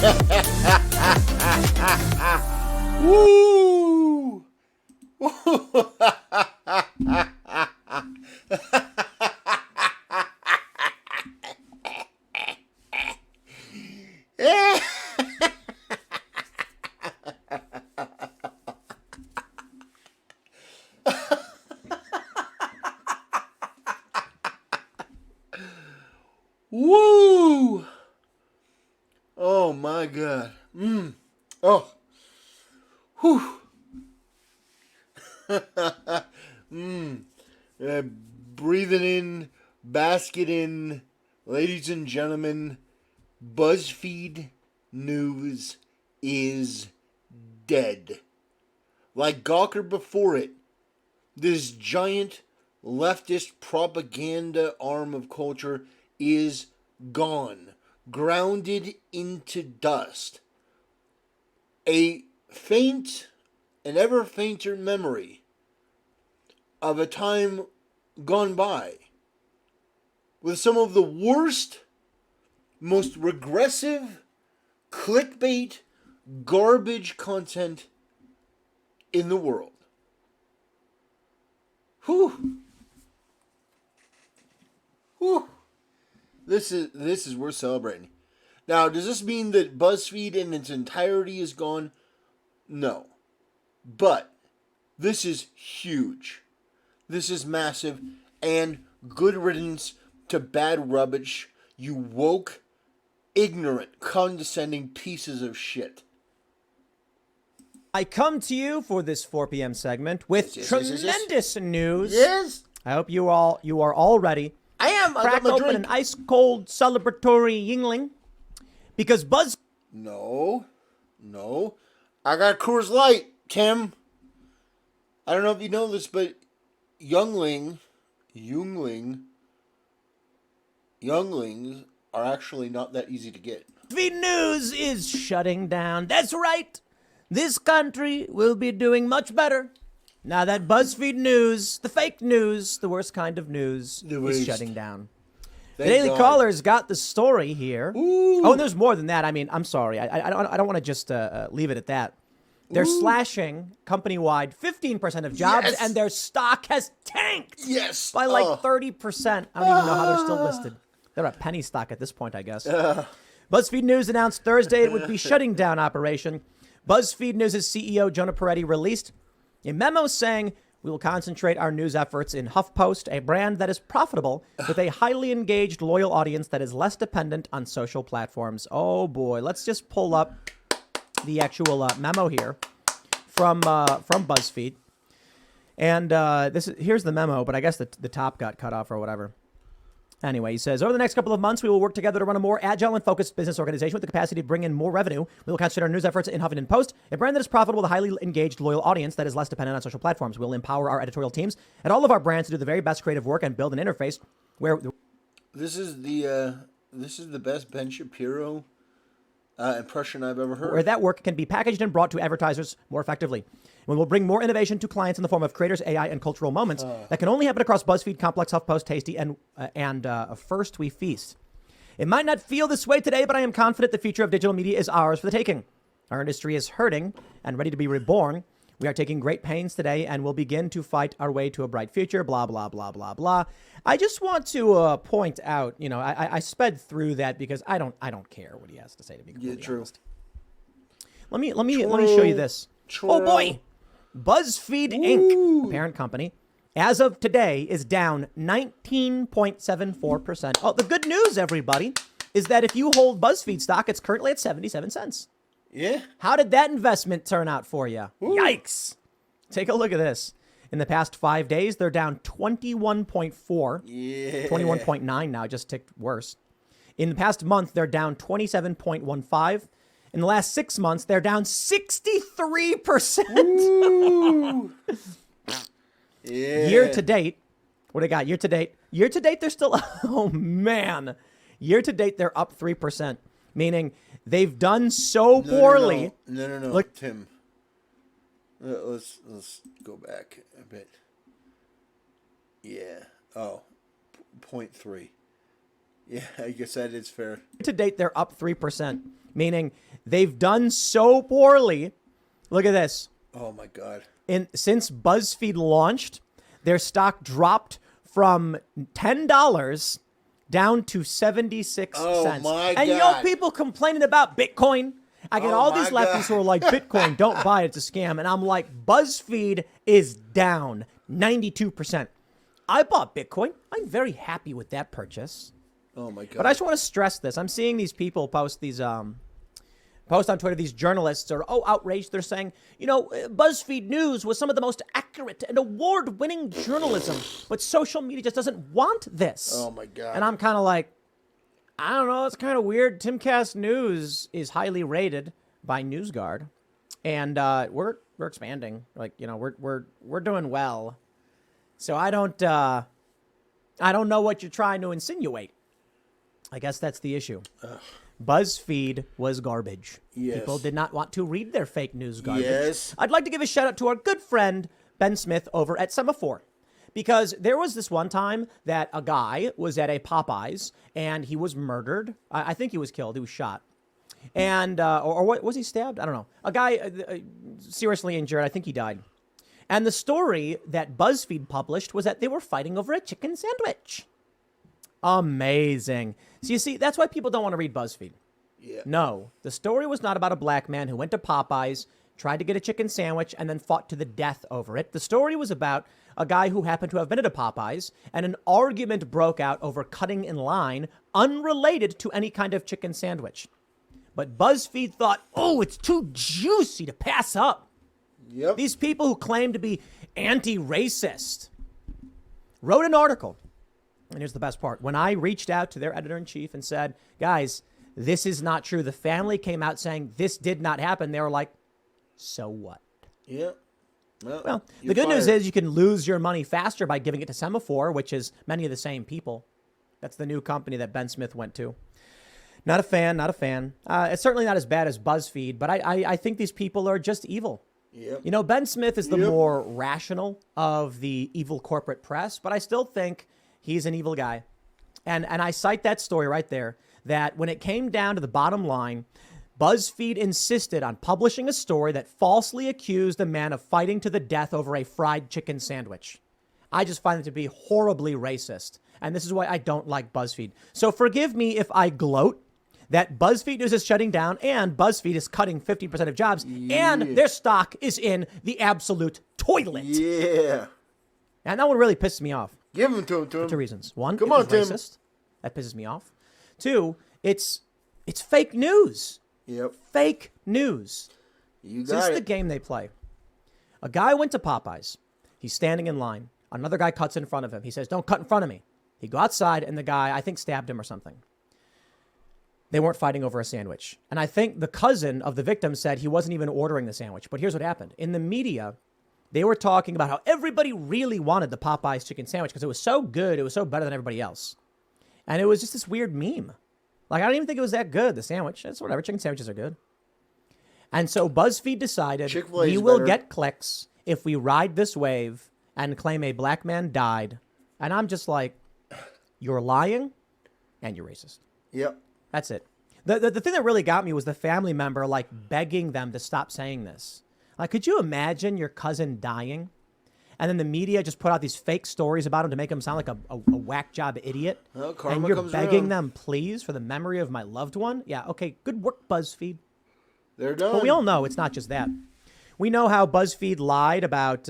Woo! Woo! Oh my God. Oh. Whew. Breathing in, basket in, ladies and gentlemen, Buzzfeed News is dead. Like Gawker before it, this giant leftist propaganda arm of culture is gone, grounded into dust. An ever fainter memory of a time gone by with some of the worst, most regressive, clickbait, garbage content in the world. Whew. Whew. This is worth celebrating. Now, does this mean that BuzzFeed in its entirety is gone? No. But this is huge. This is massive, and good riddance to bad rubbish, you woke, ignorant, condescending pieces of shit. I come to you for this 4 p.m. segment with tremendous news. Yes. I hope you are all ready. I am. I Crack got my open drink. an ice cold celebratory Yingling, because No. I got Coors Light, Tim. I don't know if you know this, but younglings are actually not that easy to get. BuzzFeed News is shutting down. That's right. This country will be doing much better now that BuzzFeed News, the fake news, the worst kind of news, is shutting down. The Daily Caller's got the story here. Ooh. Oh, and there's more than that. I mean, I'm sorry. I don't want to just leave it at that. They're slashing company-wide 15% of jobs, Yes. and their stock has tanked by Yes. 30%. I don't even know how they're still listed. They're a penny stock at this point, I guess. BuzzFeed News announced Thursday it would be shutting down operation. BuzzFeed News' CEO, Jonah Peretti, released a memo saying, "We will concentrate our news efforts in HuffPost, a brand that is profitable with a highly engaged, loyal audience that is less dependent on social platforms." Oh boy, let's just pull up the actual memo here from BuzzFeed. And here's the memo, but I guess the top got cut off or whatever. Anyway, he says, over the next couple of months, we will work together to run a more agile and focused business organization with the capacity to bring in more revenue. We will concentrate our news efforts in Huffington Post, a brand that is profitable with a highly engaged, loyal audience that is less dependent on social platforms. We'll empower our editorial teams and all of our brands to do the very best creative work and build an interface where... This is the best Ben Shapiro impression I've ever heard. Where that work can be packaged and brought to advertisers more effectively. We will bring more innovation to clients in the form of creators, AI, and cultural moments that can only happen across BuzzFeed, Complex, HuffPost, Tasty, and First We Feast. It might not feel this way today, but I am confident the future of digital media is ours for the taking. Our industry is hurting and ready to be reborn. We are taking great pains today and will begin to fight our way to a bright future, blah, blah, blah, blah, blah. I just want to point out, I sped through that because I don't care what he has to say, to be completely honest. Let me show you this. Oh boy. BuzzFeed Inc., parent company, as of today is down 19.74%. Oh, the good news, everybody, is that if you hold BuzzFeed stock, it's currently at 77 cents. Yeah. How did that investment turn out for you? Ooh. Yikes. Take a look at this. In the past 5 days, they're down 21.4. Yeah. 21.9 now, just ticked worse. In the past month, they're down 27.15. In the last 6 months, they're down 63%. Ooh. Yeah. Year to date, what do I got? Year to date, they're still, oh man. Year to date, they're up 3%, meaning they've done so poorly. No. Look, Tim. Let's go back a bit. Yeah. Oh, 0.3. Yeah, I guess that is fair. To date, they're up 3%, meaning they've done so poorly. Look at this. Oh my God. Since BuzzFeed launched, their stock dropped from $10 down to 76 cents. My and God. people complaining about Bitcoin. I get all these lefties who are like, Bitcoin, don't buy it, it's a scam. And I'm like, BuzzFeed is down 92%. I bought Bitcoin. I'm very happy with that purchase. Oh my God. But I just want to stress this. I'm seeing these people post these post on Twitter, these journalists are outraged. They're saying, BuzzFeed News was some of the most accurate and award-winning journalism, but social media just doesn't want this. Oh my God. And I'm kind of like, I don't know, it's kind of weird. Timcast News is highly rated by NewsGuard, and we're expanding. Like, we're doing well. So I don't know what you're trying to insinuate. I guess that's the issue. Ugh. BuzzFeed was garbage. Yes. People did not want to read their fake news garbage. Yes. I'd like to give a shout out to our good friend Ben Smith over at Semaphore. Because there was this one time that a guy was at a Popeyes and he was murdered. I think he was killed. He was shot. And, or what, was he stabbed? I don't know. A guy seriously injured. I think he died. And the story that BuzzFeed published was that they were fighting over a chicken sandwich. Amazing. So you see, that's why people don't want to read BuzzFeed. Yeah. No, the story was not about a black man who went to Popeyes, tried to get a chicken sandwich, and then fought to the death over it. The story was about a guy who happened to have been at a Popeyes, and an argument broke out over cutting in line, unrelated to any kind of chicken sandwich. But BuzzFeed thought, it's too juicy to pass up. Yep. These people who claim to be anti-racist wrote an article. And here's the best part. When I reached out to their editor-in-chief and said, guys, this is not true. The family came out saying this did not happen. They were like, so what? Yeah. Well, the good news is you can lose your money faster by giving it to Semaphore, which is many of the same people. That's the new company that Ben Smith went to. Not a fan. It's certainly not as bad as BuzzFeed, but I think these people are just evil. Yep. Ben Smith is the more rational of the evil corporate press, but I still think he's an evil guy. And I cite that story right there, that when it came down to the bottom line, BuzzFeed insisted on publishing a story that falsely accused a man of fighting to the death over a fried chicken sandwich. I just find it to be horribly racist. And this is why I don't like BuzzFeed. So forgive me if I gloat that BuzzFeed News is shutting down and BuzzFeed is cutting 50% of jobs and their stock is in the absolute toilet. Yeah. And that one really pisses me off. Give them to him. For two reasons. One, Come it was on, Tim. racist. That pisses me off. Two, it's fake news. Yep. Fake news. You So got this is it. the game they play. A guy went to Popeyes. He's standing in line. Another guy cuts in front of him. He says, don't cut in front of me. He go outside and the guy, I think, stabbed him or something. They weren't fighting over a sandwich. And I think the cousin of the victim said he wasn't even ordering the sandwich. But here's what happened. In the media, they were talking about how everybody really wanted the Popeyes chicken sandwich because it was so good. It was so better than everybody else. And it was just this weird meme. Like, I don't even think it was that good, the sandwich. It's whatever. Chicken sandwiches are good. And so BuzzFeed decided Chick-fil-A is we will better. get clicks if we ride this wave and claim a black man died. And I'm just like, you're lying and you're racist. Yep. That's it. The thing that really got me was the family member, like, begging them to stop saying this. Like, could you imagine your cousin dying? And then the media just put out these fake stories about him to make him sound like a whack job idiot. Well, karma and you're comes begging around. them, please, for the memory of my loved one? Yeah, okay, good work, BuzzFeed. They're done. But we all know it's not just that. We know how BuzzFeed lied about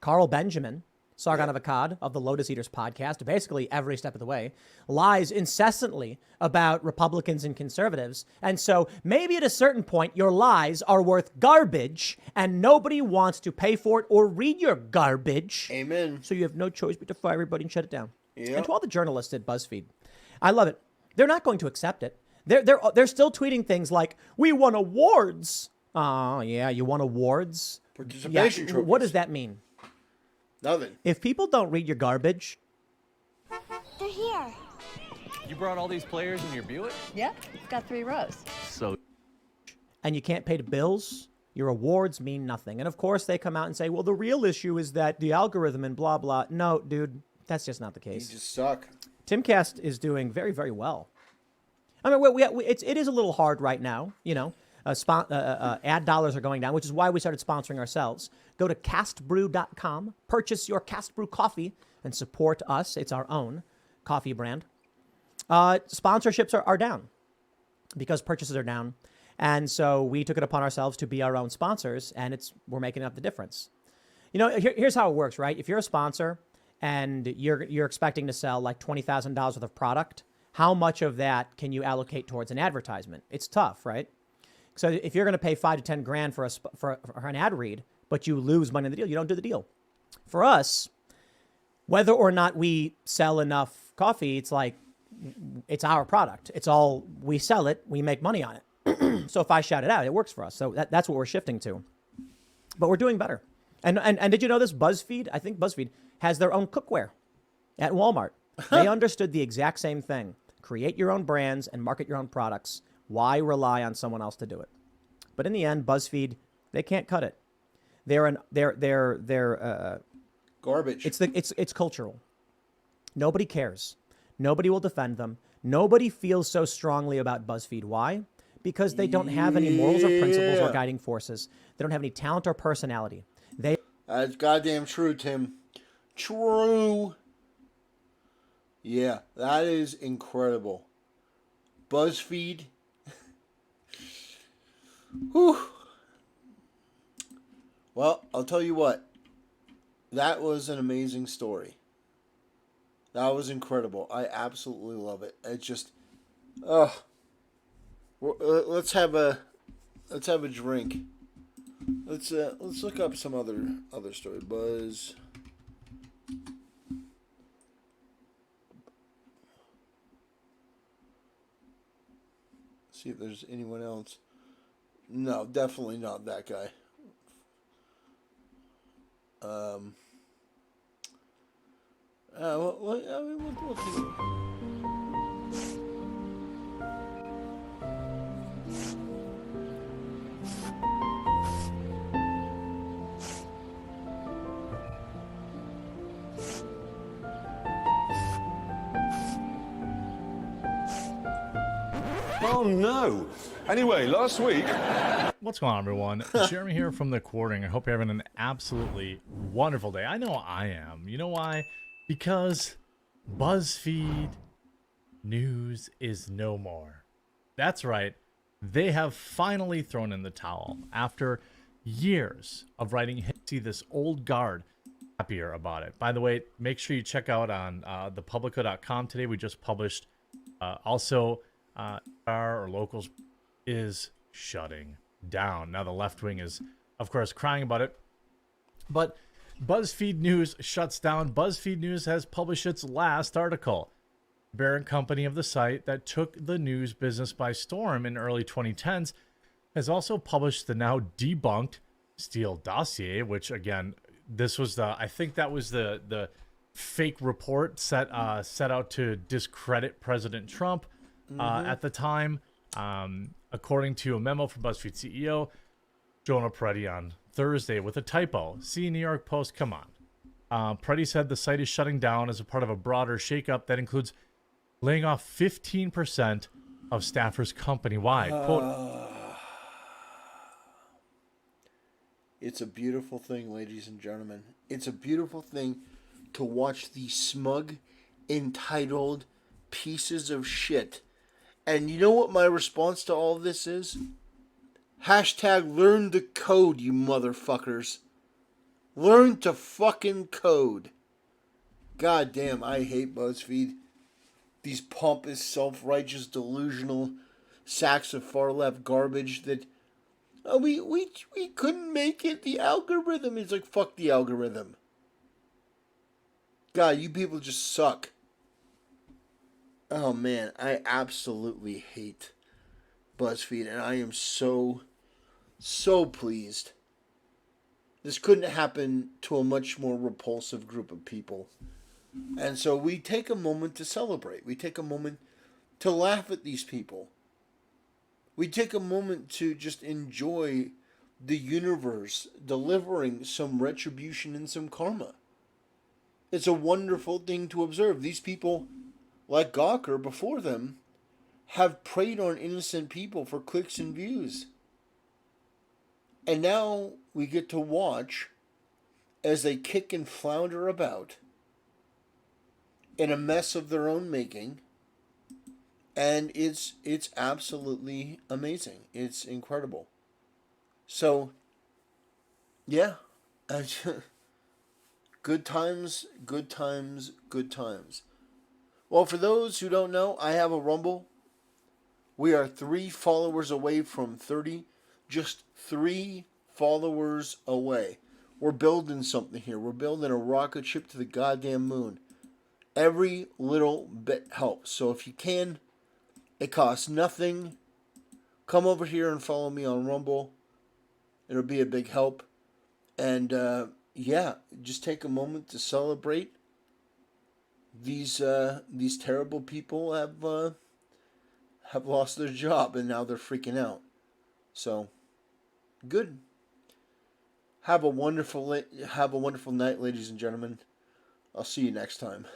Carl Benjamin, Sargon of Akkad of the Lotus Eaters podcast, basically every step of the way, lies incessantly about Republicans and conservatives. And so maybe at a certain point, your lies are worth garbage and nobody wants to pay for it or read your garbage. Amen. So you have no choice but to fire everybody and shut it down. Yep. And to all the journalists at BuzzFeed, I love it. They're not going to accept it. They're still tweeting things like, we won awards. Oh, yeah, you won awards? Participation trophies. What does that mean? Nothing. If people don't read your garbage, They're here. You brought all these players in your Buick? Yeah, it's got 3 rows. So and you can't pay the bills, your awards mean nothing. And of course, they come out and say, well, the real issue is that the algorithm and blah, blah. No, dude, that's just not the You case. just suck. Timcast is doing very, very well. I mean, it is a little hard right now. Ad dollars are going down, which is why we started sponsoring ourselves. Go to castbrew.com, purchase your Cast Brew coffee, and support us. It's our own coffee brand. Sponsorships are down because purchases are down. And so we took it upon ourselves to be our own sponsors, and we're making up the difference. Here's how it works, right? If you're a sponsor and you're expecting to sell like $20,000 worth of product, how much of that can you allocate towards an advertisement? It's tough, right? So if you're going to pay $5 to 10 grand for an ad read, but you lose money in the deal, you don't do the deal. For us, whether or not we sell enough coffee, it's like it's our product. It's all we sell it, we make money on it. So if I shout it out, it works for us. So that's what we're shifting to. But we're doing better. And did you know this? Buzzfeed, I think Buzzfeed has their own cookware at Walmart. They understood the exact same thing. Create your own brands and market your own products. Why rely on someone else to do it? But in the end, Buzzfeed, they can't cut it. They're garbage. It's cultural. Nobody cares. Nobody will defend them. Nobody feels so strongly about Buzzfeed. Why? Because they don't have any morals or principles or guiding forces. They don't have any talent or personality. That's goddamn true, Tim. True. Yeah, that is incredible. Buzzfeed. Whew. Well, I'll tell you what. That was an amazing story. That was incredible. I absolutely love it. It just, let's have a drink. Let's look up some other story. Buzz. See if there's anyone else. No, definitely not that guy. We'll take a look. Oh no. Anyway, last week. What's going on, everyone? Jeremy here from The Quartering. I hope you're having an absolutely wonderful day. I know I am. You know why? Because Buzzfeed News is no more. That's right. They have finally thrown in the towel after years of writing hits. See this old guard happier about it. By the way, make sure you check out on thepublica.com today. We just published also our locals is shutting down. Now the left wing is, of course, crying about it. But BuzzFeed News shuts down. BuzzFeed News has published its last article. Parent company of the site that took the news business by storm in early 2010s has also published the now debunked Steele dossier, which again, this was I think that was the fake report set out to discredit President Trump at the time. According to a memo from BuzzFeed CEO Jonah Peretti on Thursday with a typo. See New York Post, come on. Peretti said the site is shutting down as a part of a broader shakeup that includes laying off 15% of staffers company-wide. Quote, it's a beautiful thing, ladies and gentlemen. It's a beautiful thing to watch these smug, entitled pieces of shit. And you know what my response to all of this is? Hashtag learn the code, you motherfuckers. Learn to fucking code. God damn, I hate BuzzFeed. These pompous, self-righteous, delusional sacks of far-left garbage that... we couldn't make it. The algorithm is like, fuck the algorithm. God, you people just suck. Oh man, I absolutely hate BuzzFeed, and I am so pleased. This couldn't happen to a much more repulsive group of people. And so we take a moment to celebrate. We take a moment to laugh at these people. We take a moment to just enjoy the universe delivering some retribution and some karma. It's a wonderful thing to observe. These people, like Gawker before them, have preyed on innocent people for clicks and views. And now we get to watch as they kick and flounder about in a mess of their own making. And it's absolutely amazing. It's incredible. So, yeah. Good times, good times, good times. Well, for those who don't know, I have a Rumble. We are 3 followers away from 30. Just 3 followers away. We're building something here. We're building a rocket ship to the goddamn moon. Every little bit helps. So if you can, it costs nothing. Come over here and follow me on Rumble. It'll be a big help. And yeah, just take a moment to celebrate. These terrible people have lost their job and now they're freaking out. So, good. Have a wonderful night, ladies and gentlemen. I'll see you next time.